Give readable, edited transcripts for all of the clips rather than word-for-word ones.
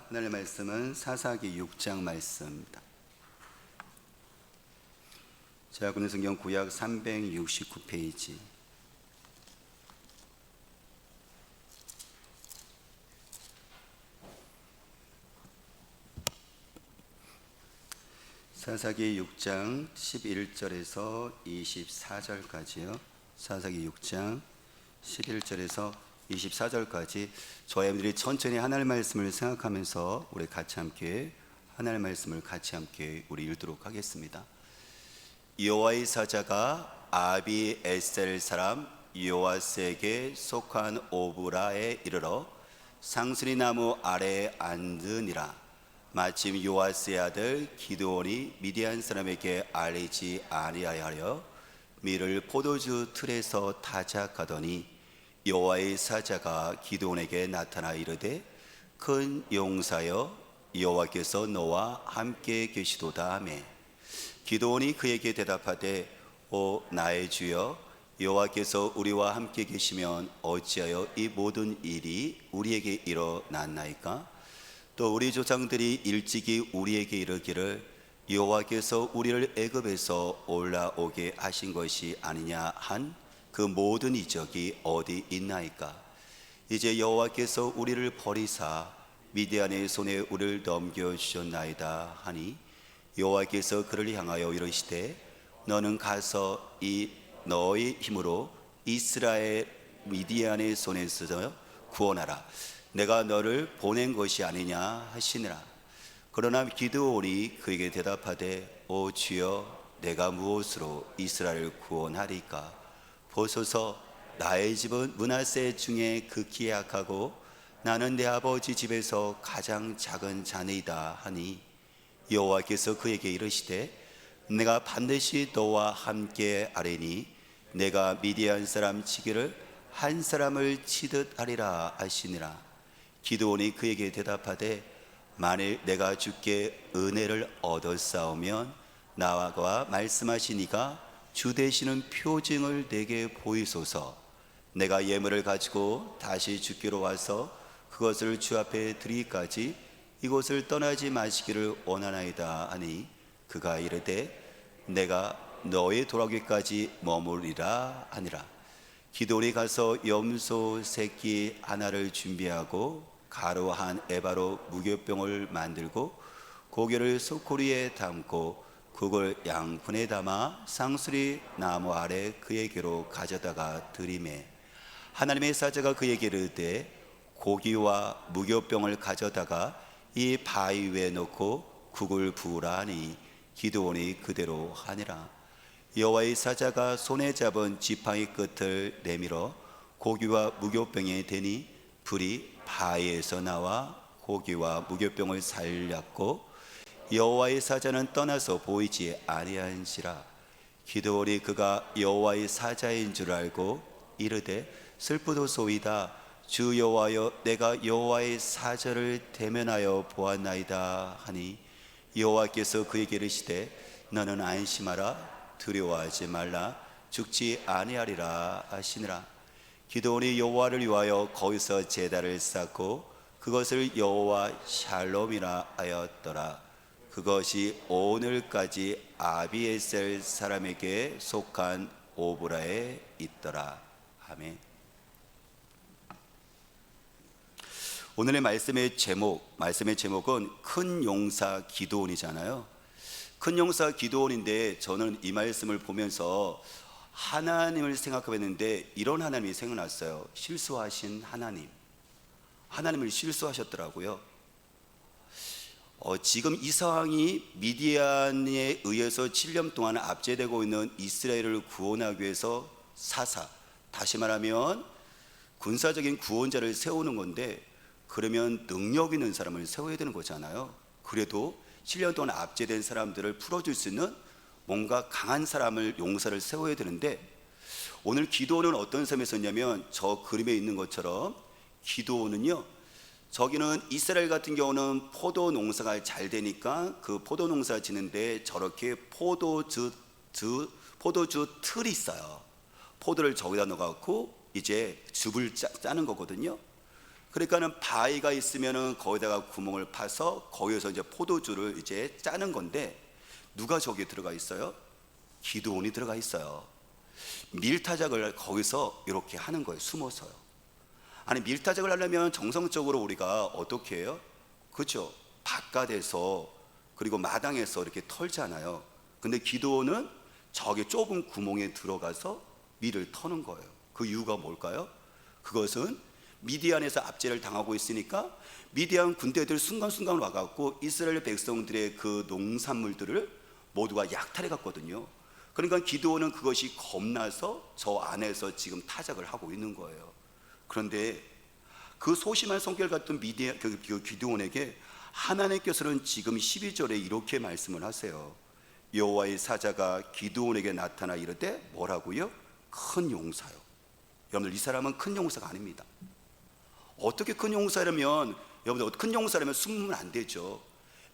하나님의 말씀은 사사기 6장 말씀입니다. 제가 보는 성경 구약 369페이지. 사사기 6장 11절에서 24절까지요. 사사기 6장 11절에서 24절까지 저와 여러분들이 천천히 하나님의 말씀을 생각하면서 우리 같이 함께 하나님의 말씀을 같이 함께 우리 읽도록 하겠습니다. 여호와의 사자가 아비에셀 사람 요아스에게 속한 오브라에 이르러 상수리 나무 아래에 앉으니라. 마침 요아스의 아들 기드온이 미디안 사람에게 알리지 아니하여 밀을 포도주 틀에서 타작하더니 여호와의 사자가 기드온에게 나타나 이르되 큰 용사여 여호와께서 너와 함께 계시도다 하며 기드온이 그에게 대답하되 오 나의 주여 여호와께서 우리와 함께 계시면 어찌하여 이 모든 일이 우리에게 일어났나이까? 또 우리 조상들이 일찍이 우리에게 이르기를 여호와께서 우리를 애굽에서 올라오게 하신 것이 아니냐 한 그 모든 이적이 어디 있나이까? 이제 여호와께서 우리를 버리사 미디안의 손에 우리를 넘겨주셨나이다 하니 여호와께서 그를 향하여 이르시되 너는 가서 이 너의 힘으로 이스라엘 미디안의 손에서 구원하라. 내가 너를 보낸 것이 아니냐 하시니라. 그러나 기드온이 그에게 대답하되 오 주여 내가 무엇으로 이스라엘을 구원하리까? 보소서 나의 집은 므낫세 중에 극히 약하고 나는 내 아버지 집에서 가장 작은 자니이다 하니 여호와께서 그에게 이르시되 내가 반드시 너와 함께 하리니 내가 미디안 사람 치기를 한 사람을 치듯 하리라 하시니라. 기드온이 그에게 대답하되 만일 내가 주께 은혜를 얻었사오면 나와 말씀하시니가 주 되시는 표징을 내게 보이소서. 내가 예물을 가지고 다시 주께로 와서 그것을 주 앞에 드리기까지 이곳을 떠나지 마시기를 원하나이다 하니 그가 이르되 내가 너의 돌아오기까지 머무리라 하니라. 기드온이 가서 염소 새끼 하나를 준비하고 가루 한 에바로 무교병을 만들고 고기를 소쿠리에 담고 그걸 양푼에 담아 상수리 나무 아래 그에게로 가져다가 들이매 하나님의 사자가 그에게 이르되 고기와 무교병을 가져다가 이 바위 위에 놓고 국을 부으라 하니 기드온이 그대로 하니라. 여호와의 사자가 손에 잡은 지팡이 끝을 내밀어 고기와 무교병에 대니 불이 바위에서 나와 고기와 무교병을 살렸고 여호와의 사자는 떠나서 보이지 아니한지라. 기드온이 그가 여호와의 사자인 줄 알고 이르되 슬프도소이다. 주 여호와여 내가 여호와의 사자를 대면하여 보았나이다 하니 여호와께서 그에게 이르시되 너는 안심하라. 두려워하지 말라. 죽지 아니하리라 하시니라. 기드온이 여호와를 위하여 거기서 제단을 쌓고 그것을 여호와 샬롬이라 하였더라. 그것이 오늘까지 아비에셀 사람에게 속한 오브라에 있더라. 아멘. 오늘의 말씀의 제목은 큰 용사 기드온이잖아요. 큰 용사 기드온인데 저는 이 말씀을 보면서 하나님을 생각해봤는데 이런 하나님이 생각났어요. 실수하신 하나님을 실수하셨더라고요. 지금 이 상황이 미디안에 의해서 7년 동안 압제되고 있는 이스라엘을 구원하기 위해서 다시 말하면 군사적인 구원자를 세우는 건데 그러면 능력 있는 사람을 세워야 되는 거잖아요. 그래도 7년 동안 압제된 사람들을 풀어줄 수 있는 뭔가 강한 사람을 용사를 세워야 되는데 오늘 기드온은 어떤 삶에 있었냐면 저 그림에 있는 것처럼 기드온은요 저기는 이스라엘 같은 경우는 포도 농사가 잘 되니까 그 포도 농사 지는데 저렇게 포도주 틀이 있어요. 포도를 저기다 넣어갖고 이제 즙을 짜는 거거든요. 그러니까는 바위가 있으면은 거기다가 구멍을 파서 거기에서 이제 포도주를 이제 짜는 건데, 누가 저기에 들어가 있어요? 기드온이 들어가 있어요. 밀타작을 거기서 이렇게 하는 거예요. 숨어서요. 아니, 밀타작을 하려면 정성적으로 우리가 어떻게 해요? 그렇죠? 바깥에서 그리고 마당에서 이렇게 털잖아요. 근데 기드온은 저기 좁은 구멍에 들어가서 밀을 터는 거예요. 그 이유가 뭘까요? 그것은 미디안에서 압제를 당하고 있으니까 미디안 군대들 순간순간 와갖고 이스라엘 백성들의 그 농산물들을 모두가 약탈해 갔거든요. 그러니까 기드온은 그것이 겁나서 저 안에서 지금 타작을 하고 있는 거예요. 그런데 그 소심한 성격 같은 그 기드온에게 하나님께서는 지금 12절에 이렇게 말씀을 하세요. 여호와의 사자가 기드온에게 나타나 이르되 뭐라고요? 큰 용사요. 여러분들, 이 사람은 큰 용사가 아닙니다. 어떻게 큰 용사라면, 여러분들 큰 용사라면 숨으면 안 되죠.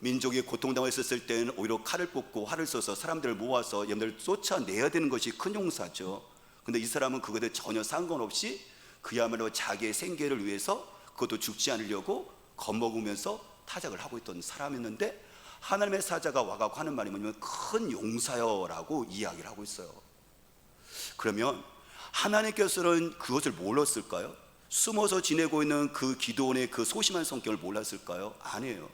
민족이 고통당했었을 때는 오히려 칼을 뽑고 활을 써서 사람들을 모아서 여러분들 쫓아내야 되는 것이 큰 용사죠. 근데 이 사람은 그것에 전혀 상관없이 그야말로 자기의 생계를 위해서, 그것도 죽지 않으려고 겁먹으면서 타작을 하고 있던 사람이었는데, 하나님의 사자가 와가지고 하는 말이 뭐냐면 큰 용사여 라고 이야기를 하고 있어요. 그러면 하나님께서는 그것을 몰랐을까요? 숨어서 지내고 있는 그 기드온의 그 소심한 성격을 몰랐을까요? 아니에요.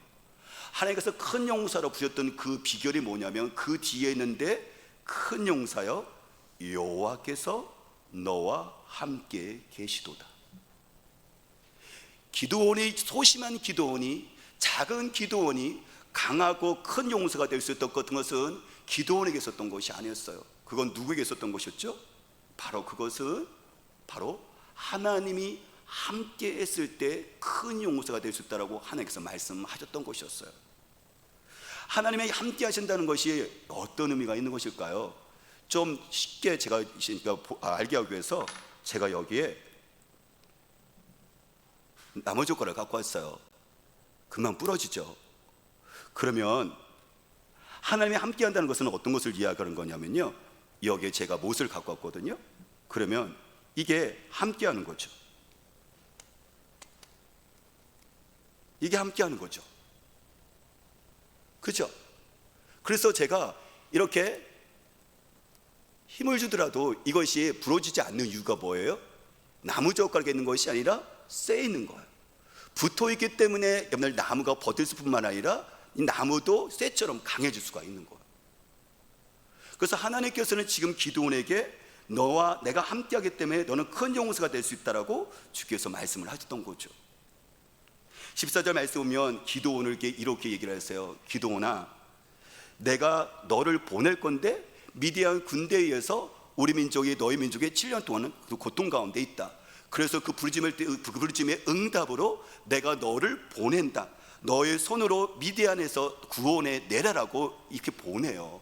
하나님께서 큰 용사로 부르셨던 그 비결이 뭐냐면 그 뒤에 있는데, 큰 용사여 여호와께서 너와 함께 계시도다. 기드온이, 소심한 기드온이, 작은 기드온이 강하고 큰 용사가 될 수 있었던 것은 기드온에게 있었던 것이 아니었어요. 그건 누구에게 있었던 것이었죠? 바로 그것은 바로 하나님이 함께 했을 때 큰 용사가 될 수 있다라고 하나님께서 말씀하셨던 것이었어요. 하나님이 함께 하신다는 것이 어떤 의미가 있는 것일까요? 좀 쉽게 제가 알게 하기 위해서 제가 여기에 나무 젓가락을 갖고 왔어요. 금방 부러지죠. 그러면 하나님이 함께 한다는 것은 어떤 것을 이야기하는 거냐면요, 여기에 제가 못을 갖고 왔거든요. 그러면 이게 함께 하는 거죠. 이게 함께 하는 거죠. 그죠? 그래서 제가 이렇게 힘을 주더라도 이것이 부러지지 않는 이유가 뭐예요? 나무 젓가락에 있는 것이 아니라 쇠에 있는 거예요. 붙어있기 때문에 여러분들 나무가 버틸 뿐만 아니라 이 나무도 쇠처럼 강해질 수가 있는 거예요. 그래서 하나님께서는 지금 기드온에게 너와 내가 함께하기 때문에 너는 큰 용사가 될 수 있다라고 주께서 말씀을 하셨던 거죠. 14절 말씀 보면 기드온에게 이렇게 얘기를 했어요. 기드온아, 내가 너를 보낼 건데 미디안 군대에 의해서 우리 민족이 너희 민족의 7년 동안은 고통 가운데 있다. 그래서 그 부르짖음의 응답으로 내가 너를 보낸다. 너의 손으로 미디안에서 구원해 내라라고 이렇게 보내요.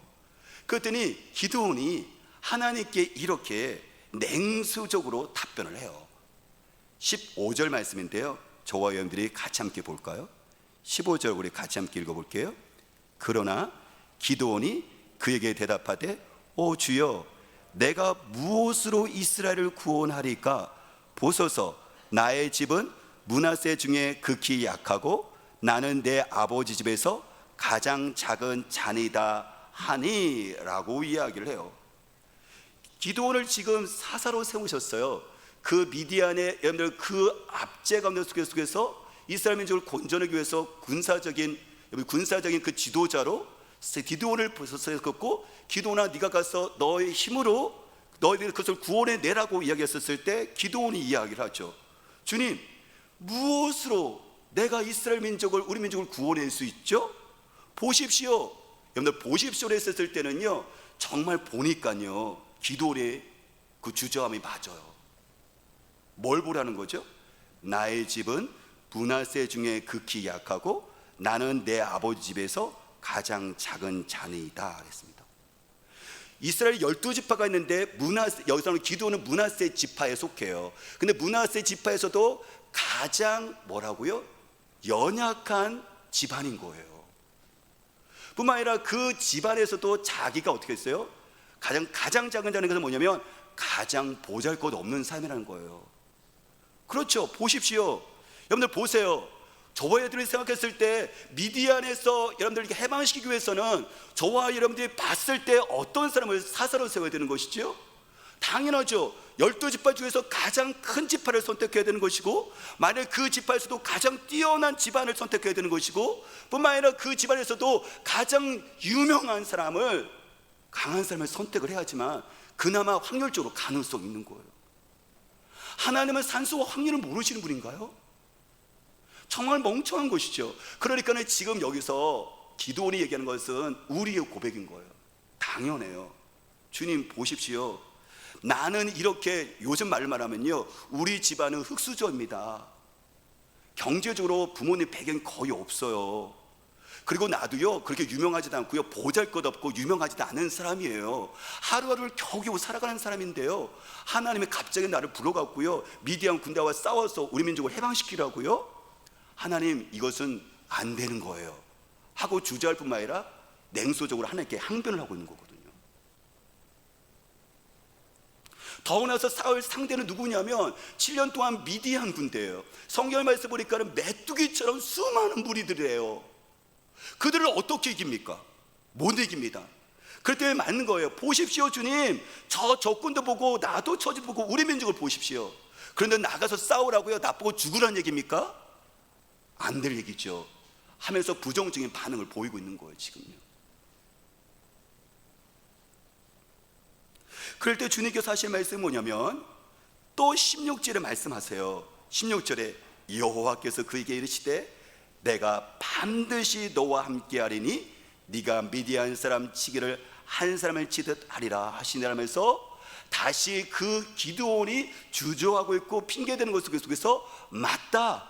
그랬더니 기드온이 하나님께 이렇게 냉수적으로 답변을 해요. 15절 말씀인데요, 저와 여러분들이 같이 함께 볼까요? 15절 우리 같이 함께 읽어볼게요. 그러나 기드온이 그에게 대답하되 오 주여, 내가 무엇으로 이스라엘을 구원하리까? 보소서, 나의 집은 므낫세 중에 극히 약하고 나는 내 아버지 집에서 가장 작은 자니이다 하니 라고 이야기를 해요. 기드온을 지금 사사로 세우셨어요. 그 미디안의 여러분들 그 압제 가운데 속에서 이스라엘 민족을 건져내기 위해서 군사적인 그 지도자로 기드온을 세웠고, 기드온아 네가 가서 너의 힘으로 너희들 그것을 구원해 내라고 이야기했었을 때 기드온이 이야기를 하죠. 주님, 무엇으로 내가 이스라엘 민족을, 우리 민족을 구원할 수 있죠? 보십시오. 여러분들 보십시오를 했었을 때는요, 정말 보니까요 기드온의 그 주저함이 맞아요. 뭘 보라는 거죠? 나의 집은 므낫세 중에 극히 약하고 나는 내 아버지 집에서 가장 작은 자니이다 했습니다. 이스라엘 12지파가 있는데 여기서는 기드온은 므낫세 지파에 속해요. 근데 므낫세 지파에서도 가장 뭐라고요? 연약한 집안인 거예요. 뿐만 아니라 그 집안에서도 자기가 어떻게 했어요? 가장 작은 자는 것은 뭐냐면 가장 보잘것 없는 삶이라는 거예요. 그렇죠. 보십시오. 여러분들 보세요. 저와 여러분들이 생각했을 때 미디안에서 여러분들에게 해방시키기 위해서는 저와 여러분들이 봤을 때 어떤 사람을 사사로 세워야 되는 것이죠? 당연하죠. 12지파 중에서 가장 큰 지파를 선택해야 되는 것이고, 만약 그 지파에서도 가장 뛰어난 집안을 선택해야 되는 것이고, 뿐만 아니라 그 집안에서도 가장 유명한 사람을, 강한 사람을 선택을 해야지만 그나마 확률적으로 가능성이 있는 거예요. 하나님은 산수와 확률을 모르시는 분인가요? 정말 멍청한 것이죠. 그러니까 지금 여기서 기드온이 얘기하는 것은 우리의 고백인 거예요. 당연해요. 주님 보십시오. 나는 이렇게, 요즘 말만 하면요, 우리 집안은 흙수저입니다. 경제적으로 부모님 배경이 거의 없어요. 그리고 나도요, 그렇게 유명하지도 않고요, 보잘것없고 유명하지도 않은 사람이에요. 하루하루를 겨우겨우 살아가는 사람인데요, 하나님이 갑자기 나를 불러갖고요, 미디안 군대와 싸워서 우리 민족을 해방시키라고요? 하나님, 이것은 안 되는 거예요 하고 주저할 뿐만 아니라 냉소적으로 하나님께 항변을 하고 있는 거거든요. 더구 나서 싸울 상대는 누구냐면 7년 동안 미디안 군대예요. 성경을 말씀 보니까 메뚜기처럼 수많은 무리들이에요. 그들을 어떻게 이깁니까? 못 이깁니다. 그럴 때 맞는 거예요. 보십시오 주님, 저 적군도 보고 나도 처지 보고 우리 민족을 보십시오. 그런데 나가서 싸우라고요? 나보고 죽으란 얘기입니까? 안 될 얘기죠 하면서 부정적인 반응을 보이고 있는 거예요 지금요. 그럴 때 주님께서 하실 말씀이 뭐냐면 또 16절에 말씀하세요. 16절에 여호와께서 그에게 이르시되 내가 반드시 너와 함께하리니 네가 미디안 사람 치기를 한 사람을 치듯 하리라 하시니라면서 다시 그 기드온이 주저하고 있고 핑계대는 것 속에서 맞다,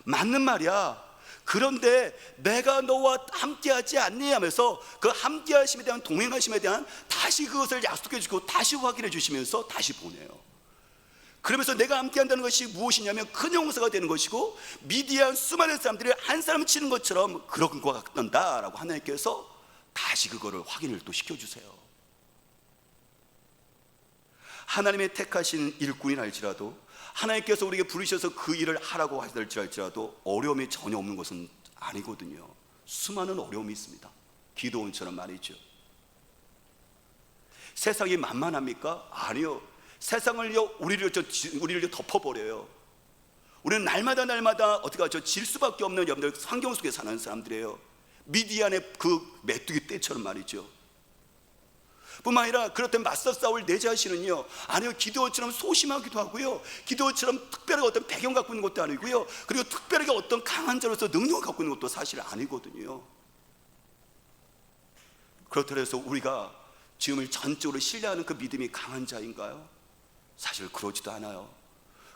맞는 말이야. 그런데 내가 너와 함께하지 않니 하면서 그 함께하심에 대한, 동행하심에 대한 다시 그것을 약속해 주고 다시 확인해 주시면서 다시 보내요. 그러면서 내가 함께한다는 것이 무엇이냐면 큰 용서가 되는 것이고 미디안 수많은 사람들이 한 사람 치는 것처럼 그런 것 같단다라고 하나님께서 다시 그거를 확인을 또 시켜주세요. 하나님의 택하신 일꾼인 알지라도, 하나님께서 우리에게 부르셔서 그 일을 하라고 하실지라도 어려움이 전혀 없는 것은 아니거든요. 수많은 어려움이 있습니다. 기드온처럼 말이죠. 세상이 만만합니까? 아니요. 세상을요, 우리를 덮어버려요. 우리는 날마다 어떻게 하죠? 질 수밖에 없는 여러분들 환경 속에 사는 사람들이에요. 미디안의 그 메뚜기 떼처럼 말이죠. 뿐만 아니라 그렇다면 맞서 싸울 내 자신은요, 아니요, 기드온처럼 소심하기도 하고요, 기드온처럼 특별하게 어떤 배경 갖고 있는 것도 아니고요, 그리고 특별하게 어떤 강한 자로서 능력을 갖고 있는 것도 사실 아니거든요. 그렇다고 해서 우리가 주님을 전적으로 신뢰하는 그 믿음이 강한 자인가요? 사실 그러지도 않아요.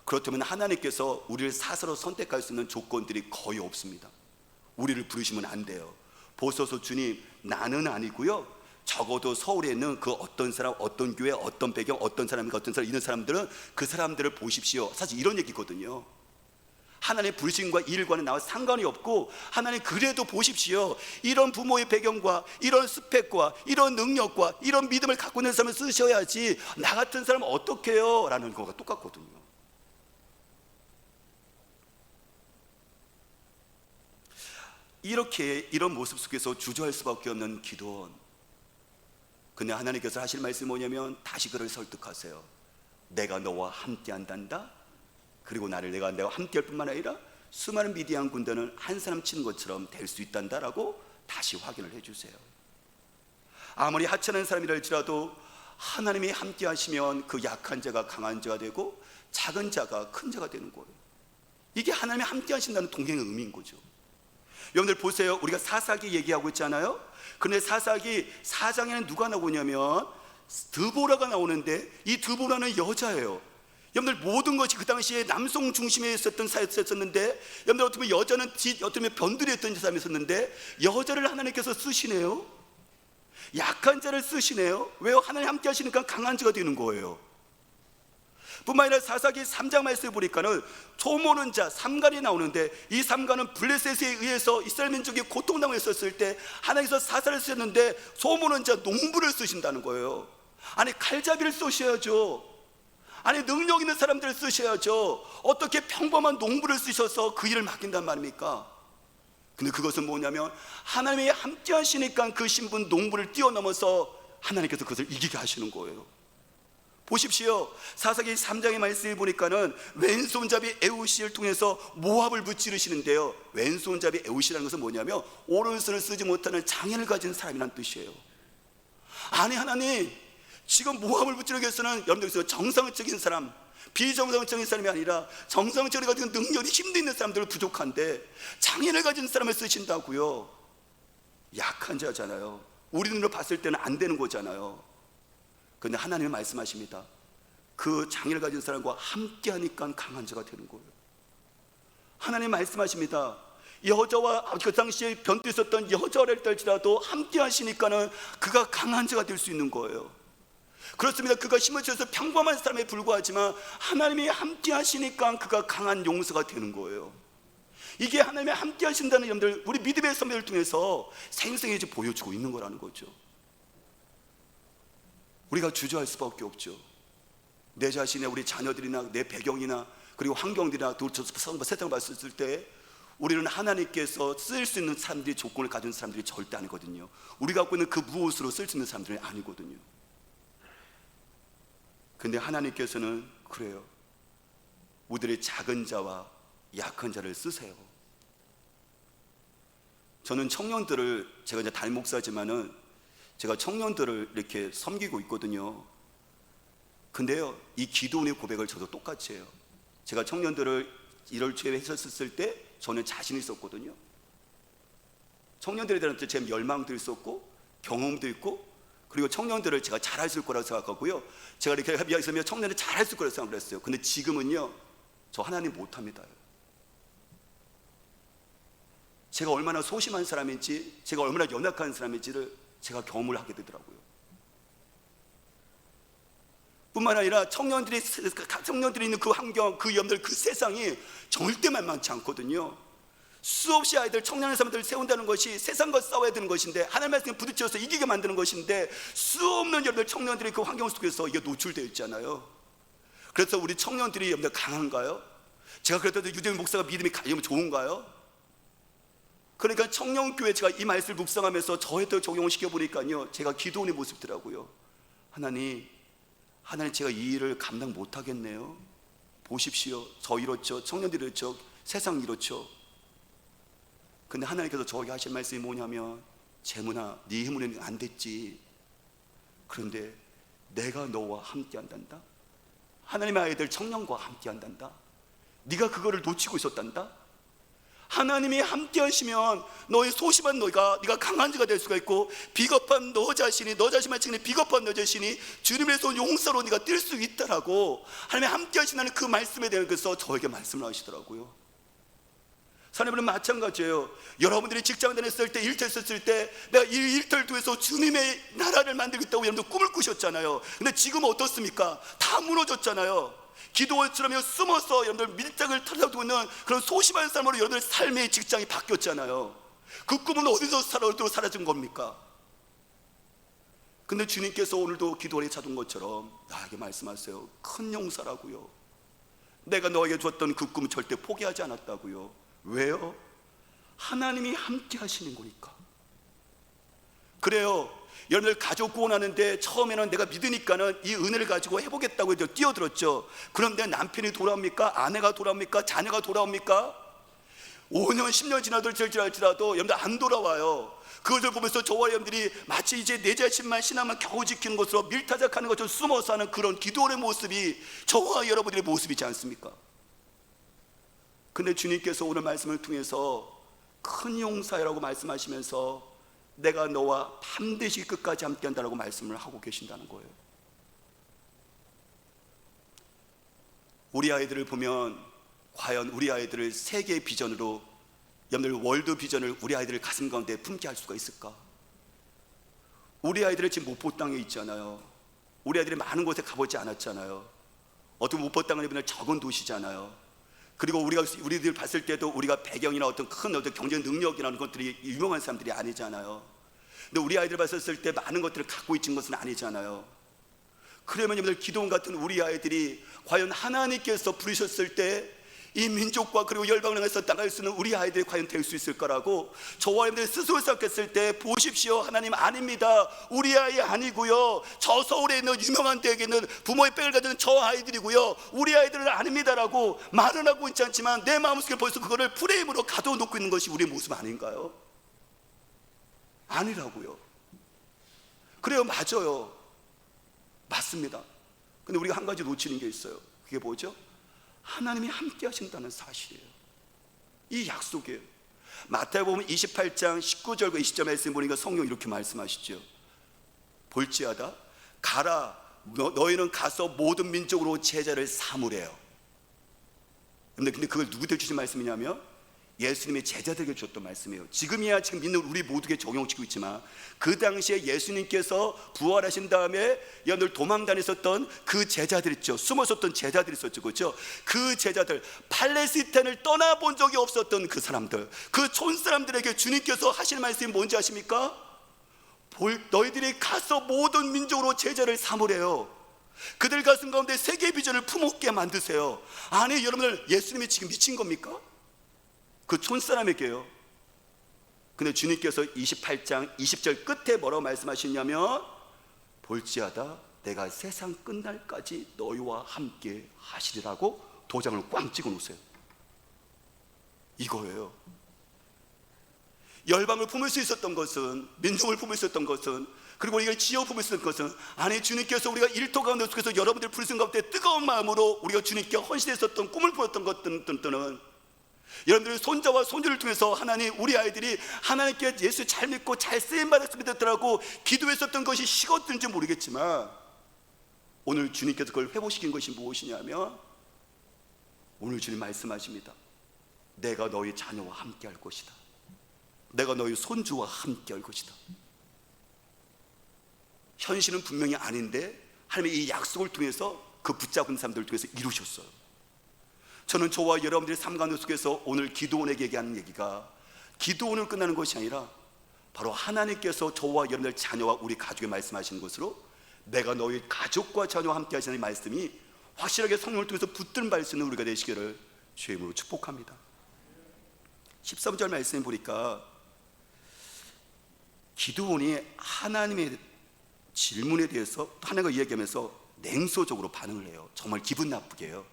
그렇다면 하나님께서 우리를 사사로 선택할 수 있는 조건들이 거의 없습니다. 우리를 부르시면 안 돼요. 보소서 주님, 나는 아니고요, 적어도 서울에 있는 그 어떤 사람, 어떤 교회, 어떤 배경, 어떤 사람인가, 어떤 사람, 이런 사람들은 그 사람들을 보십시오. 사실 이런 얘기거든요. 하나님의 부르심과 일과는 나와 상관이 없고, 하나님 그래도 보십시오, 이런 부모의 배경과 이런 스펙과 이런 능력과 이런 믿음을 갖고 있는 사람을 쓰셔야지 나 같은 사람은 어떻게 해요? 라는 거가 똑같거든요. 이렇게 이런 모습 속에서 주저할 수밖에 없는 기드온. 근데 하나님께서 하실 말씀이 뭐냐면 다시 그를 설득하세요. 내가 너와 함께 한단다. 그리고 내가 함께 할 뿐만 아니라 수많은 미디안 군대는 한 사람 치는 것처럼 될 수 있단다라고 다시 확인을 해주세요. 아무리 하찮은 사람이라 할지라도 하나님이 함께 하시면 그 약한 자가 강한 자가 되고 작은 자가 큰 자가 되는 거예요. 이게 하나님이 함께 하신다는 동행의 의미인 거죠. 여러분들 보세요. 우리가 사사기 얘기하고 있잖아요. 그런데 사사기 4장에는 누가 나오냐면 드보라가 나오는데, 이 드보라는 여자예요. 여러분들 모든 것이 그 당시에 남성 중심에 있었던 사회였었는데, 여러분들 어떻게 보면 여자는 어떻게 보면 변두리 했던 사람이 있었는데 여자를 하나님께서 쓰시네요. 약한 자를 쓰시네요. 왜요? 하나님 함께 하시니까 강한 자가 되는 거예요. 뿐만 아니라 사사기 3장 말씀을 보니까는 소모는 자 3간이 나오는데, 이 3간은 블레셋에 의해서 이스라엘 민족이 고통당했었을 때 하나님께서 사사를 쓰셨는데 소모는 자 농부를 쓰신다는 거예요. 아니 칼잡이를 쏘셔야죠. 아니, 능력 있는 사람들을 쓰셔야죠. 어떻게 평범한 농부를 쓰셔서 그 일을 맡긴단 말입니까? 근데 그것은 뭐냐면 하나님이 함께 하시니까 그 신분 농부를 뛰어넘어서 하나님께서 그것을 이기게 하시는 거예요. 보십시오. 사사기 3장의 말씀을 보니까는 왼손잡이 에우시를 통해서 모압을 무찌르시는데요, 왼손잡이 에우시라는 것은 뭐냐면 오른손을 쓰지 못하는 장애를 가진 사람이란 뜻이에요. 아니, 하나님, 지금 모압을 무찌르기 위해서는 여러분들께서 정상적인 사람, 비정상적인 사람이 아니라 정상적으로 가진 능력이 힘도 있는 사람들은 부족한데 장애를 가진 사람을 쓰신다고요? 약한 자잖아요. 우리 눈으로 봤을 때는 안 되는 거잖아요. 그런데 하나님은 말씀하십니다. 그 장애를 가진 사람과 함께 하니까 강한 자가 되는 거예요. 하나님 말씀하십니다. 여자와 그 당시에 변태 있었던 여자를 할지라도 함께 하시니까는 그가 강한 자가 될 수 있는 거예요. 그렇습니다. 그가 힘을 줘서 평범한 사람에 불과하지만 하나님이 함께 하시니까 그가 강한 용서가 되는 거예요. 이게 하나님이 함께 하신다는 점들, 우리 믿음의 선배를 통해서 생생히 보여주고 있는 거라는 거죠. 우리가 주저할 수밖에 없죠. 내 자신의, 우리 자녀들이나 내 배경이나 그리고 환경들이나 세상을 봤을 때 우리는 하나님께서 쓸 수 있는 사람들이, 조건을 가진 사람들이 절대 아니거든요. 우리가 갖고 있는 그 무엇으로 쓸 수 있는 사람들이 아니거든요. 근데 하나님께서는 그래요. 우리들의 작은 자와 약한 자를 쓰세요. 저는 청년들을, 제가 이제 담임 목사지만은 제가 청년들을 이렇게 섬기고 있거든요. 근데요, 이 기도원의 고백을 저도 똑같이 해요. 제가 청년들을 1월 초에 했었을 때 저는 자신이 있었거든요. 청년들에 대한 제 열망도 있었고 경험도 있고, 그리고 청년들을 제가 잘했을 거라고 생각하고요, 제가 이렇게 이야기하면 청년들이 잘했을 거라고 생각을 했어요. 근데 지금은요, 저 하나님 못합니다. 제가 얼마나 소심한 사람인지, 제가 얼마나 연약한 사람인지를 제가 경험을 하게 되더라고요. 뿐만 아니라 청년들이 있는 그 환경, 그 염들, 그 세상이 절대 만만치 않거든요. 수없이 아이들, 청년의 사람들을 세운다는 것이 세상과 싸워야 되는 것인데, 하나님의 말씀에 부딪혀서 이기게 만드는 것인데, 수없는 여러분들 청년들이 그 환경 속에서 이게 노출되어 있잖아요. 그래서 우리 청년들이 여러분들 강한가요? 제가 그랬더니 유대인 목사가 믿음이 좋은가요? 그러니까 청년교회, 제가 이 말씀을 묵상하면서 저에도 적용을 시켜보니까요, 제가 기도원의 모습이더라고요. 하나님, 제가 이 일을 감당 못하겠네요. 보십시오, 저 이렇죠, 청년들이 이렇죠, 세상 이렇죠. 근데 하나님께서 저에게 하신 말씀이 뭐냐면, 재문아, 네 힘으로는 안 됐지. 그런데 내가 너와 함께 한단다. 하나님의 아이들 청년과 함께 한단다. 네가 그거를 놓치고 있었단다. 하나님이 함께 하시면 너의 소심한 네가 강한 자가 될 수가 있고, 비겁한 너 자신만 지키는 비겁한 너 자신이 주님의 손 용서로 네가 뛸 수 있다라고 하나님이 함께 하신다는 그 말씀에 대해서 저에게 말씀을 하시더라고요. 사람들은 마찬가지예요. 여러분들이 직장 다녔을 때, 일터 했을 때, 내가 이 일터를 통해서 주님의 나라를 만들겠다고 여러분들 꿈을 꾸셨잖아요. 근데 지금 어떻습니까? 다 무너졌잖아요. 기도원처럼 숨어서 여러분들 밀착을 털어두고 있는 그런 소심한 삶으로 여러분들 삶의 직장이 바뀌었잖아요. 그 꿈은 어디서 사라진 겁니까? 근데 주님께서 오늘도 기도원에 찾은 것처럼 나에게 말씀하세요. 큰 용서라고요. 내가 너에게 줬던 그 꿈은 절대 포기하지 않았다고요. 왜요? 하나님이 함께 하시는 거니까. 그래요. 여러분들 가족 구원하는데 처음에는 내가 믿으니까는 이 은혜를 가지고 해보겠다고 해서 뛰어들었죠. 그럼 내 남편이 돌아옵니까? 아내가 돌아옵니까? 자녀가 돌아옵니까? 5년 10년 지나도 여러분들 안 돌아와요. 그것을 보면서 저와 여러분들이 마치 이제 내 자신만 신앙만 겨우 지키는 것으로 밀타작하는 것처럼 숨어서 하는 그런 기도원의 모습이 저와 여러분들의 모습이지 않습니까? 근데 주님께서 오늘 말씀을 통해서 큰 용사라고 말씀하시면서 내가 너와 반드시 끝까지 함께한다라고 말씀을 하고 계신다는 거예요. 우리 아이들을 보면 과연 우리 아이들을 세계의 비전으로, 여러분들 월드 비전을 우리 아이들을 가슴 가운데 품게 할 수가 있을까? 우리 아이들은 지금 목포 땅에 있잖아요. 우리 아이들이 많은 곳에 가보지 않았잖아요. 어떤 목포 땅은 적은 도시잖아요. 그리고 우리들 봤을 때도 우리가 배경이나 어떤 경제 능력이라는 것들이 유명한 사람들이 아니잖아요. 근데 우리 아이들 봤을 때 많은 것들을 갖고 있는 것은 아니잖아요. 그러면 여러분들 기도원 같은 우리 아이들이 과연 하나님께서 부르셨을 때 이 민족과 그리고 열방을 향해서 나갈 수 있는 우리 아이들이 과연 될 수 있을 거라고 저와 여러분들이 스스로 생각했을 때, 보십시오, 하나님 아닙니다, 우리 아이 아니고요, 저 서울에 있는 유명한 대학에 있는 부모의 빽을 가진 저 아이들이고요, 우리 아이들은 아닙니다라고 말은 하고 있지 않지만 내 마음속에 벌써 그거를 프레임으로 가둬놓고 있는 것이 우리의 모습 아닌가요? 아니라고요. 그래요, 맞아요, 맞습니다. 근데 우리가 한 가지 놓치는 게 있어요. 그게 뭐죠? 하나님이 함께 하신다는 사실이에요. 이 약속이에요. 마태복음 28장 19절과 20절 말씀 보니까 성령이 이렇게 말씀하시죠. 볼지어다 가라, 너희는 가서 모든 민족으로 제자를 삼으래요. 근데 그걸 누구한테 주신 말씀이냐면 예수님의 제자들에게 주셨던 말씀이에요. 지금이야 지금 믿는 우리 모두에게 적용시키고 있지만 그 당시에 예수님께서 부활하신 다음에 여러분들 도망 다녔었던 그 제자들 있죠. 숨었었던 제자들이 있었죠. 그렇죠? 그 제자들, 팔레스타인을 떠나본 적이 없었던 그 사람들, 그 촌사람들에게 주님께서 하시는 말씀이 뭔지 아십니까? 너희들이 가서 모든 민족으로 제자를 삼으래요. 그들 가슴 가운데 세계 비전을 품었게 만드세요. 아니 여러분들, 예수님이 지금 미친 겁니까? 그 촌사람에게요. 근데 주님께서 28장 20절 끝에 뭐라고 말씀하시냐면 볼지어다 내가 세상 끝날까지 너희와 함께 하시리라고 도장을 꽝 찍어 놓으세요. 이거예요. 열방을 품을 수 있었던 것은, 민족을 품을 수 있었던 것은, 그리고 우리가 지역을 품을 수 있었던 것은, 아니 주님께서 우리가 일터 가운데 속에서 여러분들 부르신 가운데 뜨거운 마음으로 우리가 주님께 헌신했었던 꿈을 꾸었던 것들은 여러분들의 손자와 손주를 통해서 하나님, 우리 아이들이 하나님께 예수 잘 믿고 잘 쓰임받았습니다 라고 기도했었던 것이 식었든지 모르겠지만 오늘 주님께서 그걸 회복시킨 것이 무엇이냐면 오늘 주님 말씀하십니다. 내가 너희 자녀와 함께 할 것이다. 내가 너희 손주와 함께 할 것이다. 현실은 분명히 아닌데 하나님의 이 약속을 통해서 그 붙잡은 사람들을 통해서 이루셨어요. 저는 저와 여러분들의 삶 가운데 속에서 오늘 기도원에게 얘기하는 얘기가 기도원을 끝나는 것이 아니라 바로 하나님께서 저와 여러분들 자녀와 우리 가족에 말씀하시는 것으로 내가 너희 가족과 자녀와 함께 하시는 말씀이 확실하게 성령을 통해서 붙들은 바 있는 우리가 되시기를 주의 이름으로 축복합니다. 13절 말씀 보니까 기도원이 하나님의 질문에 대해서 하나님과 이야기하면서 냉소적으로 반응을 해요. 정말 기분 나쁘게 해요.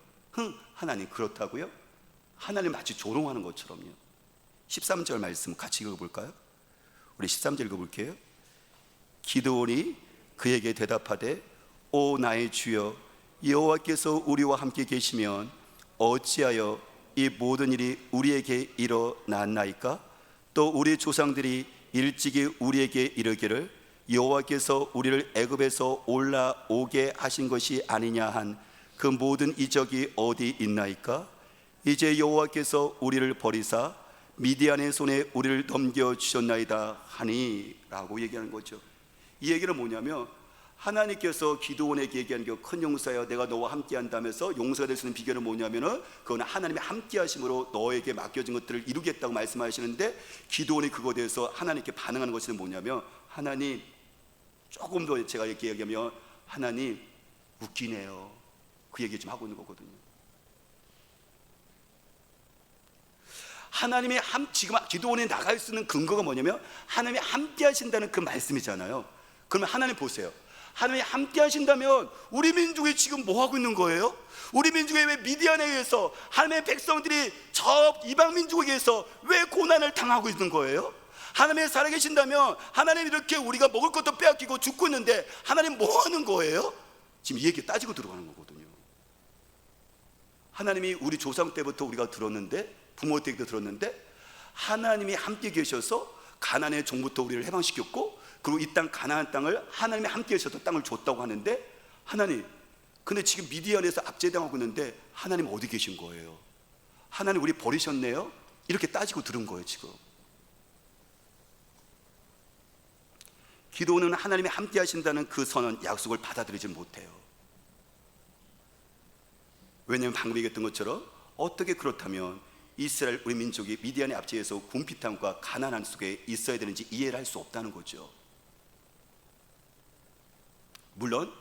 하나님 그렇다고요? 하나님 마치 조롱하는 것처럼요. 13절 말씀 같이 읽어볼까요? 우리 13절 읽어볼게요. 기드온이 그에게 대답하되 오 나의 주여 여호와께서 우리와 함께 계시면 어찌하여 이 모든 일이 우리에게 일어났나이까? 또 우리 조상들이 일찍이 우리에게 이르기를 여호와께서 우리를 애굽에서 올라오게 하신 것이 아니냐 한 그 모든 이적이 어디 있나이까? 이제 여호와께서 우리를 버리사 미디안의 손에 우리를 넘겨주셨나이다 하니 라고 얘기하는 거죠. 이 얘기는 뭐냐면 하나님께서 기드온에게 얘기하는 게 큰 용사야 내가 너와 함께 한다면서 용사가 될 수 있는 비결은 뭐냐면은 그건 하나님의 함께 하심으로 너에게 맡겨진 것들을 이루겠다고 말씀하시는데 기드온이 그거에 대해서 하나님께 반응하는 것이 뭐냐면 하나님, 조금 더 제가 이렇게 얘기하면 하나님 웃기네요. 그 얘기 좀 하고 있는 거거든요. 하나님이 지금 기드온이 나갈 수 있는 근거가 뭐냐면 하나님이 함께 하신다는 그 말씀이잖아요. 그러면 하나님 보세요. 하나님이 함께 하신다면 우리 민족이 지금 뭐 하고 있는 거예요? 우리 민족이 왜 미디안에 의해서 하나님의 백성들이 저 이방 민족에 의해서 왜 고난을 당하고 있는 거예요? 하나님이 살아계신다면 하나님 이렇게 우리가 먹을 것도 빼앗기고 죽고 있는데 하나님 뭐 하는 거예요? 지금 이 얘기 따지고 들어가는 거거든요. 하나님이 우리 조상 때부터 우리가 들었는데, 부모 때부터 들었는데 하나님이 함께 계셔서 가나안의 종부터 우리를 해방시켰고 그리고 이 땅 가나안 땅을 하나님이 함께 계셔서 땅을 줬다고 하는데 하나님, 근데 지금 미디안에서 압제당하고 있는데 하나님 어디 계신 거예요? 하나님 우리 버리셨네요? 이렇게 따지고 들은 거예요. 지금 기도는 하나님이 함께 하신다는 그 선언, 약속을 받아들이지 못해요. 왜냐하면 방금 얘기했던 것처럼 어떻게 그렇다면 이스라엘 우리 민족이 미디안의 압제에서 궁핍함과 가난한 속에 있어야 되는지 이해를 할 수 없다는 거죠. 물론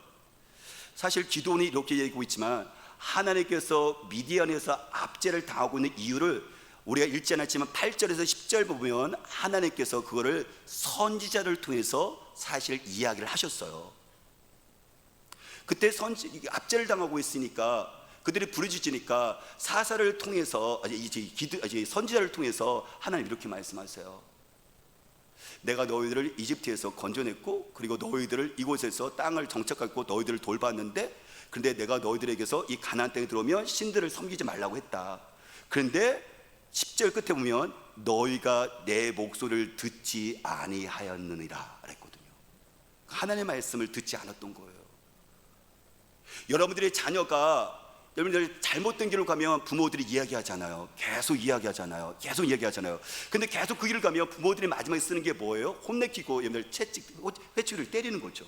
사실 기도원이 이렇게 얘기하고 있지만 하나님께서 미디안에서 압제를 당하고 있는 이유를 우리가 읽지 않았지만 8절에서 10절 보면 하나님께서 그거를 선지자를 통해서 사실 이야기를 하셨어요. 그때 압제를 당하고 있으니까 그들이 부르짖으니까 사사를 통해서 선지자를 통해서 하나님 이렇게 말씀하세요. 내가 너희들을 이집트에서 건져냈고 그리고 너희들을 이곳에서 땅을 정착하고 너희들을 돌봤는데, 그런데 내가 너희들에게서 이 가나안 땅에 들어오면 신들을 섬기지 말라고 했다. 그런데 10절 끝에 보면 너희가 내 목소리를 듣지 아니하였느니라 그랬거든요. 하나님의 말씀을 듣지 않았던 거예요. 여러분들의 자녀가 여러분들 잘못된 길로 가면 부모들이 이야기하잖아요. 계속 이야기하잖아요. 근데 계속 그 길을 가면 부모들이 마지막에 쓰는 게 뭐예요? 혼내키고 여러분들 회초리를 때리는 거죠.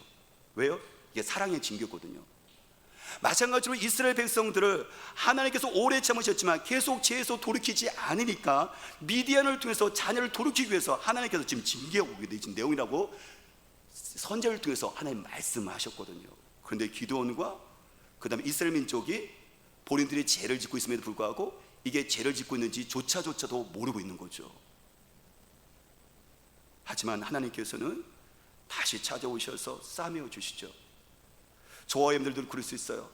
왜요? 이게 사랑의 징계거든요. 마찬가지로 이스라엘 백성들을 하나님께서 오래 참으셨지만 계속 돌이키지 않으니까 미디안을 통해서 자녀를 돌이키기 위해서 하나님께서 지금 징계하고 계신 내용이라고 선지자를 통해서 하나님 말씀하셨거든요. 그런데 기드온과 그 다음에 이스라엘 민족이 본인들이 죄를 짓고 있음에도 불구하고 이게 죄를 짓고 있는지 조차도 모르고 있는 거죠. 하지만 하나님께서는 다시 찾아오셔서 싸매어 주시죠. 저와 여러분들도 그럴 수 있어요.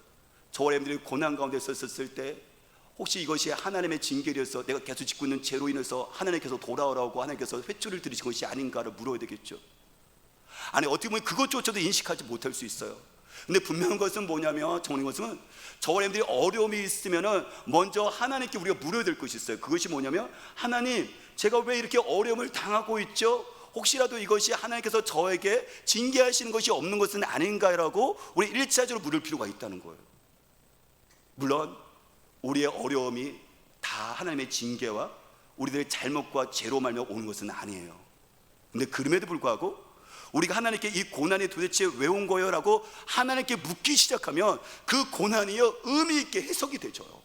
저와 여러분들이 고난 가운데 있었을 때 혹시 이것이 하나님의 징계로서 내가 계속 짓고 있는 죄로 인해서 하나님께서 돌아오라고 하나님께서 회초리를 들이신 것이 아닌가를 물어야 되겠죠. 아니, 어떻게 보면 그것조차도 인식하지 못할 수 있어요. 근데 분명한 것은 뭐냐면, 정확한 것은 저와 여러분들이 어려움이 있으면은 먼저 하나님께 우리가 물어야 될 것이 있어요. 그것이 뭐냐면, 하나님, 제가 왜 이렇게 어려움을 당하고 있죠? 혹시라도 이것이 하나님께서 저에게 징계하시는 것이 없는 것은 아닌가라고 우리 1차적으로 물을 필요가 있다는 거예요. 물론 우리의 어려움이 다 하나님의 징계와 우리들의 잘못과 죄로 말며 오는 것은 아니에요. 근데 그럼에도 불구하고 우리가 하나님께 이 고난이 도대체 왜 온 거예요? 라고 하나님께 묻기 시작하면 그 고난이요 의미 있게 해석이 되죠.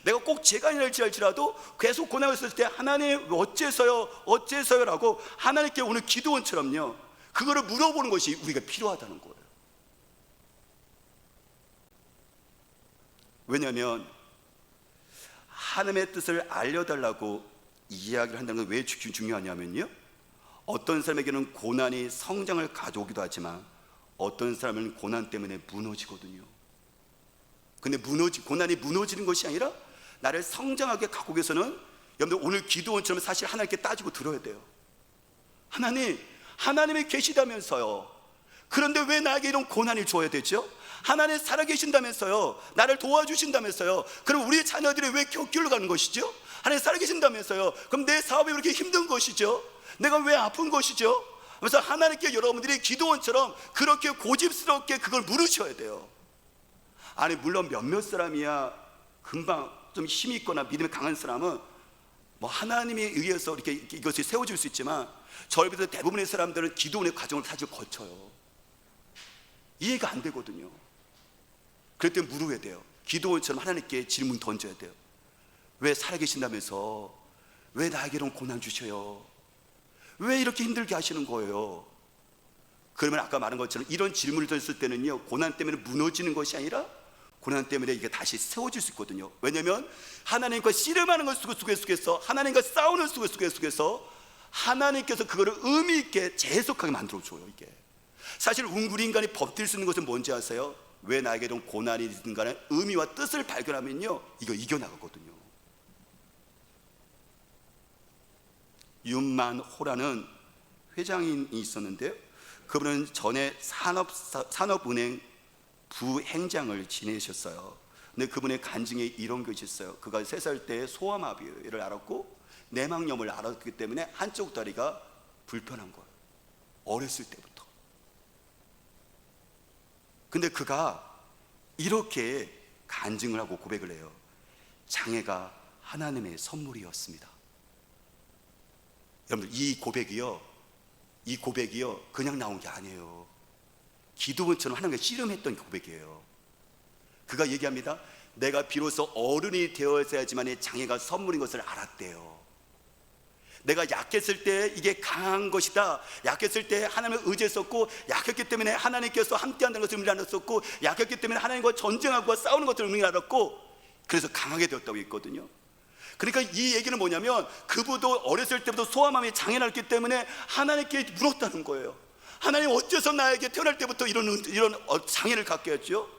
내가 꼭 죄가 아니랄지라도 계속 고난을 했을 때 하나님 어째서요? 라고 하나님께 오늘 기도원처럼요 그거를 물어보는 것이 우리가 필요하다는 거예요. 왜냐하면 하나님의 뜻을 알려달라고 이야기를 한다는 건 왜 중요하냐면요, 어떤 사람에게는 고난이 성장을 가져오기도 하지만 어떤 사람은 고난 때문에 무너지거든요. 근데 고난이 무너지는 것이 아니라 나를 성장하게 갖고 위해서는 여러분들 오늘 기도원처럼 사실 하나님께 따지고 들어야 돼요. 하나님이 계시다면서요. 그런데 왜 나에게 이런 고난을 줘야 되죠? 하나님 살아계신다면서요. 나를 도와주신다면서요. 그럼 우리 자녀들이 왜 격길로 가는 것이죠? 하나님 살아계신다면서요. 그럼 내 사업이 왜 이렇게 힘든 것이죠? 내가 왜 아픈 것이죠? 그래서 하나님께 여러분들이 기도원처럼 그렇게 고집스럽게 그걸 물으셔야 돼요. 아니, 물론 몇몇 사람이야 금방 좀 힘이 있거나 믿음이 강한 사람은 뭐 하나님에 의해서 이렇게 이것이 세워질 수 있지만, 저를 비롯해 대부분의 사람들은 기도원의 과정을 사실 거쳐요. 이해가 안 되거든요. 그럴 때 물어야 돼요. 기도원처럼 하나님께 질문 던져야 돼요. 왜 살아계신다면서 왜 나에게 이런 고난 주셔요? 왜 이렇게 힘들게 하시는 거예요? 그러면 아까 말한 것처럼 이런 질문을 던졌을 때는요, 고난 때문에 무너지는 것이 아니라 고난 때문에 이게 다시 세워질 수 있거든요. 왜냐하면 하나님과 씨름하는 것 속에서, 하나님과 싸우는 속에서 하나님께서 그거를 의미 있게 재해석하게 만들어줘요. 이게 사실 웅구리 인간이 버틸 수 있는 것은 뭔지 아세요? 왜 나에게 이런 고난이 있는가는 의미와 뜻을 발견하면요, 이거 이겨나가거든요. 윤만호라는 회장인이 있었는데요, 그분은 전에 산업은행 부행장을 지내셨어요. 근데 그분의 간증에 이런 것이 있어요. 그가 3살 때 소아마비를 알았고 내막염을 알았기 때문에 한쪽 다리가 불편한 거예요. 어렸을 때부터. 근데 그가 이렇게 간증을 하고 고백을 해요. 장애가 하나님의 선물이었습니다. 여러분들, 이 고백이요 그냥 나온 게 아니에요. 기도원처럼 하나님과 씨름했던 고백이에요. 그가 얘기합니다. 내가 비로소 어른이 되어야지만 이 장애가 선물인 것을 알았대요. 내가 약했을 때 이게 강한 것이다. 약했을 때 하나님을 의지했었고, 약했기 때문에 하나님께서 함께한다는 것을 의미 알았었고, 약했기 때문에 하나님과 전쟁하고 싸우는 것을 의미 알았고, 그래서 강하게 되었다고 했거든요. 그러니까 이 얘기는 뭐냐면, 그분도 어렸을 때부터 소아마비에 장애났기 때문에 하나님께 물었다는 거예요. 하나님, 어째서 나에게 태어날 때부터 이런 장애를 갖게 했죠?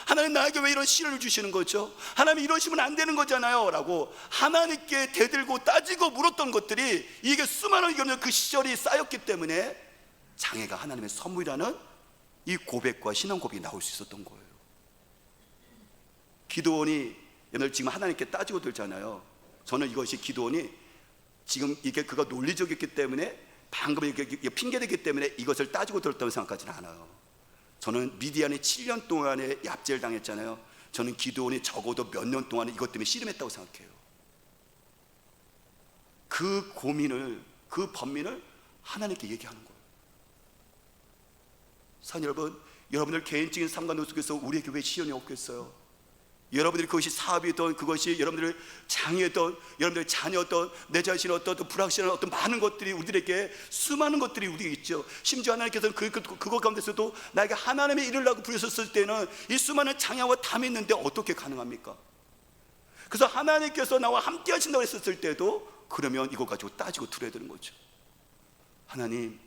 하나님, 나에게 왜 이런 시련을 주시는 거죠? 하나님, 이러시면 안 되는 거잖아요 라고 하나님께 대들고 따지고 물었던 것들이, 이게 수많은 그 시절이 쌓였기 때문에 장애가 하나님의 선물이라는 이 고백과 신앙 고백이 나올 수 있었던 거예요. 기드온이 지금 하나님께 따지고 들잖아요. 저는 이것이 기드온이 지금 이게 그가 논리적이기 때문에, 방금 이게 핑계대기 때문에 이것을 따지고 들었다고 생각하지는 않아요. 저는 미디안이 7년 동안에 얍제를 당했잖아요. 저는 기드온이 적어도 몇 년 동안에 이것 때문에 씨름했다고 생각해요. 그 고민을, 그 번민을 하나님께 얘기하는 거예요. 사랑하는 여러분, 여러분들 개인적인 삶과 속에서 우리에게 왜 시련이 없겠어요? 여러분들이 그것이 사업이든, 그것이 여러분들의 장애든, 여러분들의 자녀든, 내 자신의 어떤 불확실한 어떤 많은 것들이, 우리에게 수많은 것들이 우리에게 있죠. 심지어 하나님께서는 그것 가운데서도 나에게 하나님의 일을 하고 부르셨을 때는 이 수많은 장애와 담이 있는데 어떻게 가능합니까? 그래서 하나님께서 나와 함께 하신다고 했었을 때도, 그러면 이거 가지고 따지고 들어야 되는 거죠. 하나님,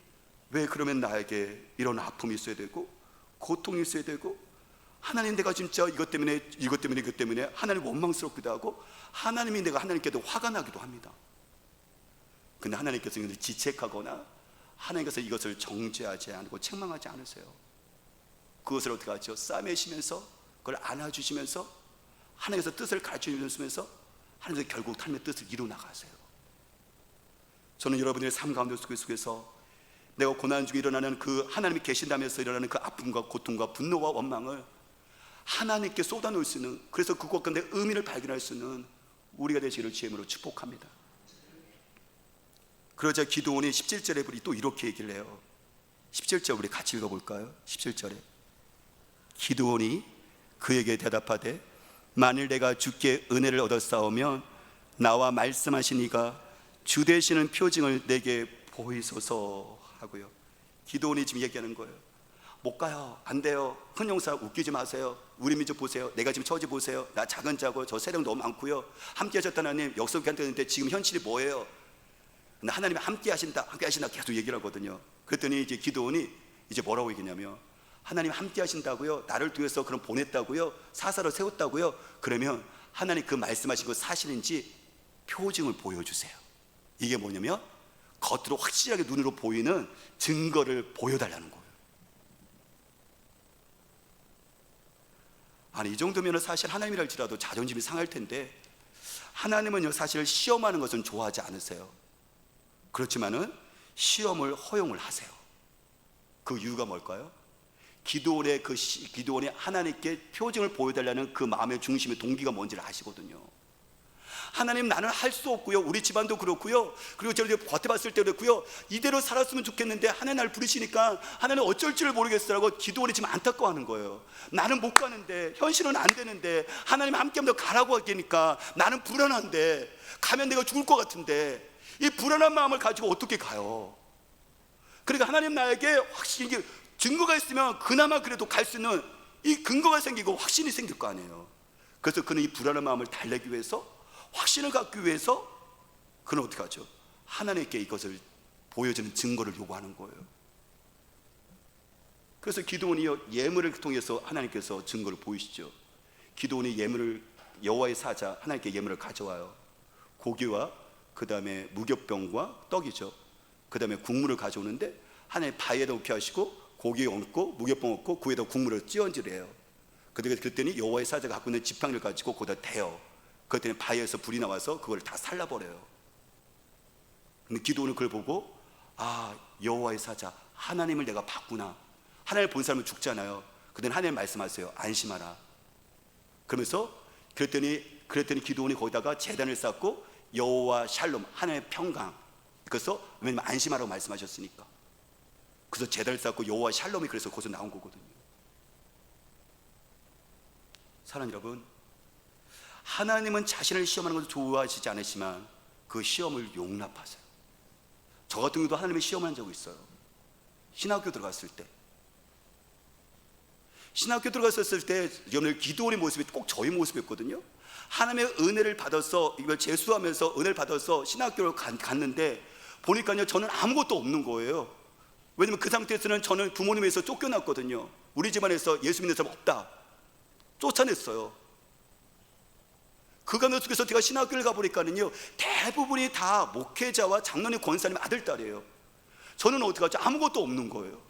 왜 그러면 나에게 이런 아픔이 있어야 되고, 고통이 있어야 되고, 하나님, 내가 진짜 이것 때문에 하나님 원망스럽기도 하고, 하나님이 내가 하나님께도 화가 나기도 합니다. 근데 하나님께서 이것을 지책하거나 하나님께서 이것을 정죄하지 않고 책망하지 않으세요. 그것을 어떻게 하죠? 싸매시면서 그걸 안아주시면서 하나님께서 뜻을 가르쳐주시면서 하나님께서 결국 하나님의 뜻을 이루어 나가세요. 저는 여러분의 삶 가운데 속에서 내가 고난 중에 일어나는 그 하나님이 계신다면서 일어나는 그 아픔과 고통과 분노와 원망을 하나님께 쏟아놓을 수 있는, 그래서 그것 가운데 의미를 발견할 수 있는 우리가 되시기를 주님으로 축복합니다. 그러자 기드온이 17절에 또 이렇게 얘기를 해요. 17절 우리 같이 읽어볼까요? 17절에 기드온이 그에게 대답하되, 만일 내가 주께 은혜를 얻었사오면 나와 말씀하신 이가 주 되시는 표징을 내게 보이소서 하고요. 기드온이 지금 얘기하는 거예요. 못 가요, 안 돼요, 큰 용사 웃기지 마세요, 우리 민족 보세요, 내가 지금 처지 보세요, 나 작은 자고 저 세력 너무 많고요, 함께 하셨다는 하나님 역사롭게 한다는데 지금 현실이 뭐예요? 근데 하나님이 함께 하신다 계속 얘기를 하거든요. 그랬더니 이제 기드온이 이제 뭐라고 얘기냐면, 하나님 함께 하신다고요? 나를 통해서 그럼 보냈다고요? 사사를 세웠다고요? 그러면 하나님 그 말씀하신 거 사실인지 표징을 보여주세요. 이게 뭐냐면 겉으로 확실하게 눈으로 보이는 증거를 보여달라는 거예요. 아니, 이 정도면 사실 하나님이랄지라도 자존심이 상할 텐데, 하나님은요 사실 시험하는 것은 좋아하지 않으세요. 그렇지만은 시험을 허용을 하세요. 그 이유가 뭘까요? 기드온의 기드온이 하나님께 표징을 보여달라는 그 마음의 중심의 동기가 뭔지를 아시거든요. 하나님, 나는 할 수 없고요, 우리 집안도 그렇고요, 그리고 저를 겉에 봤을 때 그렇고요, 이대로 살았으면 좋겠는데 하나님 나를 부르시니까 하나님 어쩔 줄을 모르겠어라고 기드온이 지금 안타까워하는 거예요. 나는 못 가는데, 현실은 안 되는데, 하나님 함께하면 가라고 하니까 나는 불안한데, 가면 내가 죽을 것 같은데, 이 불안한 마음을 가지고 어떻게 가요? 그러니까 하나님 나에게 확실히 증거가 있으면 그나마 그래도 갈 수 있는 이 근거가 생기고 확신이 생길 거 아니에요. 그래서 그는 이 불안한 마음을 달래기 위해서, 확신을 갖기 위해서 그는 어떻게 하죠? 하나님께 이것을 보여주는 증거를 요구하는 거예요. 그래서 기드온이 예물을 통해서 하나님께서 증거를 보이시죠. 기드온이 예물을, 여호와의 사자 하나님께 예물을 가져와요. 고기와 그 다음에 무교병과 떡이죠. 그 다음에 국물을 가져오는데, 하나님 바위에다 놓게 하시고 고기 얹고 무교병 얹고 그 위에다 국물을 찌얹으래요. 그랬더니 여호와의 사자가 갖고 있는 지팡이를 가지고 거기다 대요. 그랬더니 바위에서 불이 나와서 그걸 다 살라버려요. 근데 기드온은 그걸 보고, 아, 여호와의 사자, 하나님을 내가 봤구나. 하나님을 본 사람은 죽잖아요. 그때는 하나님 말씀하세요. 안심하라. 그러면서 그랬더니 기드온이 거기다가 제단을 쌓고 여호와 샬롬, 하나님의 평강. 그래서 왜냐면 안심하라고 말씀하셨으니까. 그래서 제단을 쌓고 여호와 샬롬이 그래서 거기서 나온 거거든요. 사랑하는 여러분, 하나님은 자신을 시험하는 것을 좋아하시지 않으시지만 그 시험을 용납하세요. 저 같은 경우도 하나님의 시험을 한 적이 있어요. 신학교 들어갔을 때. 신학교 들어갔을 때 여러분들 기도원의 모습이 꼭 저희 모습이었거든요. 하나님의 은혜를 받아서 이걸 재수하면서 은혜를 받아서 신학교를 갔는데 보니까요, 저는 아무것도 없는 거예요. 왜냐면 그 상태에서는 저는 부모님에서 쫓겨났거든요. 우리 집안에서 예수 믿는 사람 없다, 쫓아냈어요. 그 가면 속에서 제가 신학교를 가보니까는요, 대부분이 다 목회자와 장로님 권사님 아들, 딸이에요. 저는 어떡하죠? 아무것도 없는 거예요.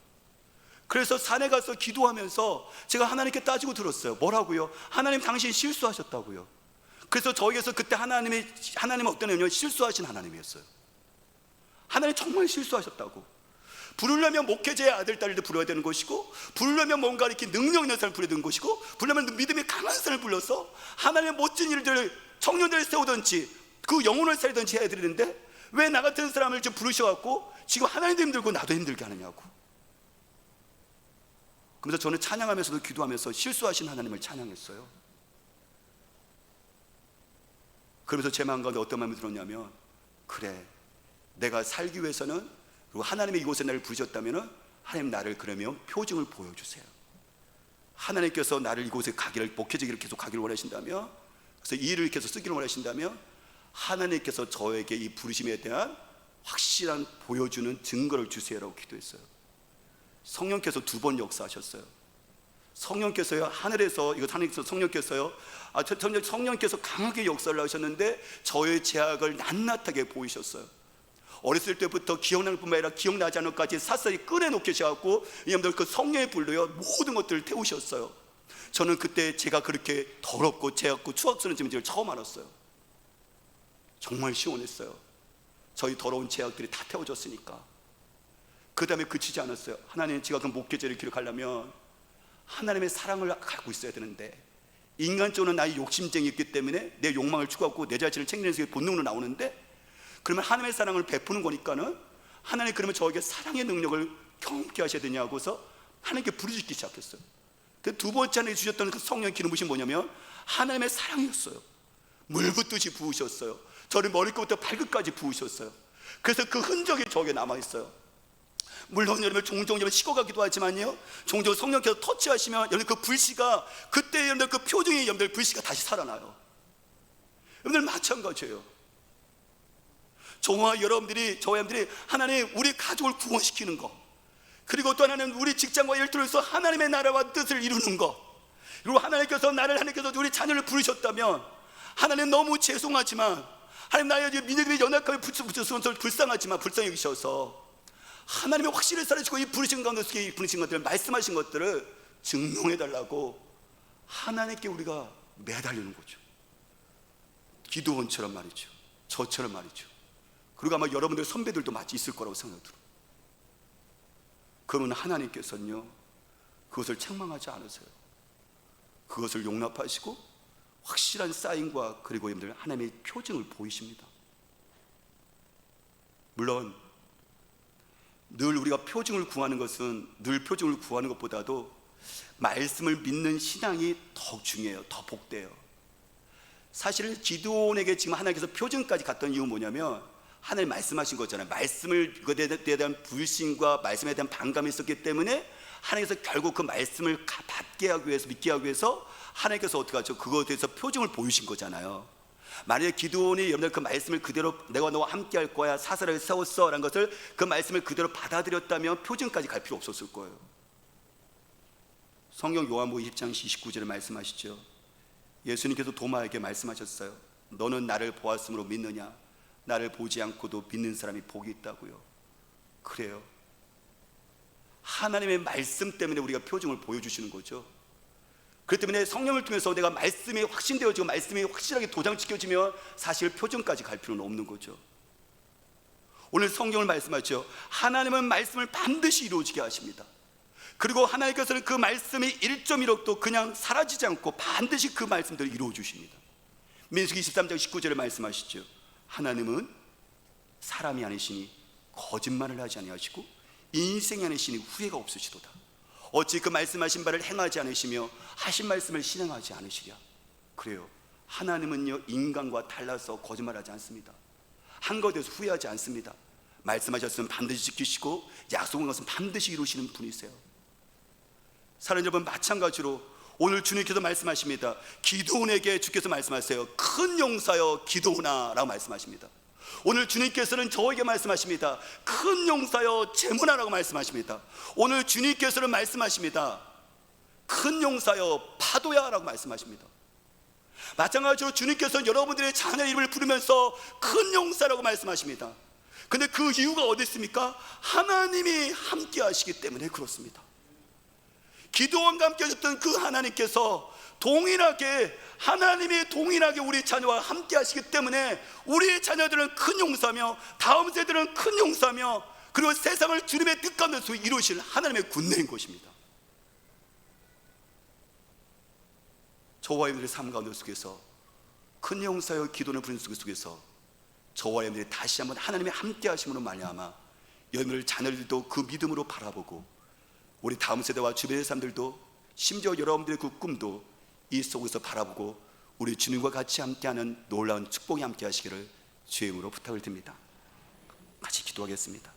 그래서 산에 가서 기도하면서 제가 하나님께 따지고 들었어요. 뭐라고요? 하나님, 당신 실수하셨다고요. 그래서 저에게서 그때 하나님은 어떤 의미냐면 실수하신 하나님이었어요. 하나님 정말 실수하셨다고. 부르려면 목회자의 아들, 딸도 불러야 되는 것이고, 부르려면 뭔가 이렇게 능력 있는 사람을 불러야 되는 것이고, 부르려면 믿음이 강한 사람을 불러서 하나님의 멋진 일들을, 청년들을 세우든지 그 영혼을 살리든지 해야 되는데, 왜 나 같은 사람을 지금 부르셔갖고 지금 하나님도 힘들고 나도 힘들게 하느냐고. 그래서 저는 찬양하면서도 기도하면서 실수하신 하나님을 찬양했어요. 그러면서 제 마음 가운데 어떤 마음이 들었냐면, 그래, 내가 살기 위해서는, 그리고 하나님이 이곳에 나를 부르셨다면 하나님, 나를 그러면 표징을 보여주세요. 하나님께서 나를 이곳에 가기를, 목회자기를 계속 가기를 원하신다면, 그래서 이 일을 계속 쓰기를 원하신다면 하나님께서 저에게 이 부르심에 대한 확실한 보여주는 증거를 주세요라고 기도했어요. 성령께서 2번 역사하셨어요. 성령께서요, 하늘에서, 이거 하나님께서 성령께서요, 성령께서 강하게 역사를 하셨는데 저의 죄악을 낱낱하게 보이셨어요. 어렸을 때부터 기억나는 뿐만 아니라 기억나지 않을 것까지 샅샅이 꺼내놓게 하셔갖고 여러분들 그 성령의 불로요, 모든 것들을 태우셨어요. 저는 그때 제가 그렇게 더럽고 죄악고 추악스러운 짐을 처음 알았어요. 정말 시원했어요. 저희 더러운 죄악들이 다 태워졌으니까. 그 다음에 그치지 않았어요. 하나님, 제가 그 목회자를 기록하려면 하나님의 사랑을 갖고 있어야 되는데, 인간적으로 나의 욕심쟁이 있기 때문에 내 욕망을 추구하고 내 자신을 챙기는 게 본능으로 나오는데, 그러면 하나님의 사랑을 베푸는 거니까는 하나님, 그러면 저에게 사랑의 능력을 경험케 하셔야 되냐고서 하나님께 부르짖기 시작했어요. 그 2번째 하나님 주셨던 그 성령의 기름 부으심이 뭐냐면 하나님의 사랑이었어요. 물 붓듯이 부으셨어요. 저를 머리끝부터 발끝까지 부으셨어요. 그래서 그 흔적이 저에게 남아있어요. 물론 여러분 종종 식어가기도 하지만요, 종종 성령께서 터치하시면 여러분 그 불씨가, 그때 여러분들 그 표정의 여러분들 불씨가 다시 살아나요. 여러분들 마찬가지예요. 저와 여러분들이 하나님, 우리 가족을 구원시키는 것, 그리고 또 하나는 우리 직장과 일터를 해서 하나님의 나라와 뜻을 이루는 것, 그리고 하나님께서 우리 자녀를 부르셨다면, 하나님 너무 죄송하지만, 하나님 나의 믿음의 연약함에 붙여서 불쌍하지만 불쌍히 여기셔서 하나님의 확실히 살아주고 이 부르신 가운데 이 부르신 것들을, 말씀하신 것들을 증명해달라고 하나님께 우리가 매달리는 거죠. 기도원처럼 말이죠. 저처럼 말이죠. 그리고 아마 여러분들 선배들도 마치 있을 거라고 생각이 들어요. 그러면 하나님께서는요, 그것을 책망하지 않으세요. 그것을 용납하시고 확실한 사인과, 그리고 여러분들 하나님의 표징을 보이십니다. 물론 늘 우리가 표징을 구하는 것은, 늘 표징을 구하는 것보다도 말씀을 믿는 신앙이 더 중요해요. 더 복돼요. 사실 기도원에게 지금 하나님께서 표징까지 갔던 이유는 뭐냐면, 하나님 말씀하신 거잖아요. 말씀을, 그것에 대한 불신과 말씀에 대한 반감이 있었기 때문에 하나님께서 결국 그 말씀을 받게 하기 위해서, 믿게 하기 위해서 하나님께서 어떻게 하죠? 그것에 대해서 표징을 보이신 거잖아요. 만약에 기드온이 여러분들 그 말씀을 그대로, 내가 너와 함께 할 거야, 사사를 세웠어 라는 것을, 그 말씀을 그대로 받아들였다면 표징까지 갈 필요 없었을 거예요. 성경 요한복음 20장 29절에 말씀하시죠. 예수님께서 도마에게 말씀하셨어요. 너는 나를 보았으므로 믿느냐? 나를 보지 않고도 믿는 사람이 복이 있다고요. 그래요. 하나님의 말씀 때문에 우리가 표징을 보여주시는 거죠. 그렇기 때문에 성령을 통해서 내가 말씀이 확신되어지고 말씀이 확실하게 도장지켜지면 사실 표징까지 갈 필요는 없는 거죠. 오늘 성경을 말씀하죠. 하나님은 말씀을 반드시 이루어지게 하십니다. 그리고 하나님께서는 그 말씀이 1.1억도 그냥 사라지지 않고 반드시 그 말씀들을 이루어 주십니다. 민수기 23장 19절에 말씀하시죠. 하나님은 사람이 아니시니 거짓말을 하지 아니하시고 인생이 아니시니 후회가 없으시도다. 어찌 그 말씀하신 바를 행하지 않으시며 하신 말씀을 실행하지 않으시랴. 그래요. 하나님은요, 인간과 달라서 거짓말하지 않습니다. 한 것에 대해서 후회하지 않습니다. 말씀하셨으면 반드시 지키시고 약속한 것은 반드시 이루시는 분이세요. 사랑하는 여러분, 마찬가지로 오늘 주님께서 말씀하십니다. 기드온에게 주께서 말씀하세요. 큰 용사여 기드온아 라고 말씀하십니다. 오늘 주님께서는 저에게 말씀하십니다. 큰 용사여 제문하라고 말씀하십니다. 오늘 주님께서는 말씀하십니다. 큰 용사여 파도야 라고 말씀하십니다. 마찬가지로 주님께서는 여러분들의 자녀 이름을 부르면서 큰 용사라고 말씀하십니다. 근데 그 이유가 어디 있습니까? 하나님이 함께 하시기 때문에 그렇습니다. 기도원과 함께 하셨던 그 하나님께서 동일하게, 하나님이 동일하게 우리 자녀와 함께 하시기 때문에 우리 자녀들은 큰 용사며 다음 세대들은 큰 용사며 그리고 세상을 주님의 뜻 가운데서 이루실 하나님의 군대인 것입니다. 저와 여러분들의 삶 가운데 속에서 큰 용사여 기도는 부르는 속에서 저와 여러분들이 다시 한번 하나님의 함께 하심으로 말미암아 여러분들 자녀들도 그 믿음으로 바라보고 우리 다음 세대와 주변의 사람들도 심지어 여러분들의 그 꿈도 이 속에서 바라보고 우리 주님과 같이 함께하는 놀라운 축복이 함께 하시기를 주의 이름으로 부탁을 드립니다. 같이 기도하겠습니다.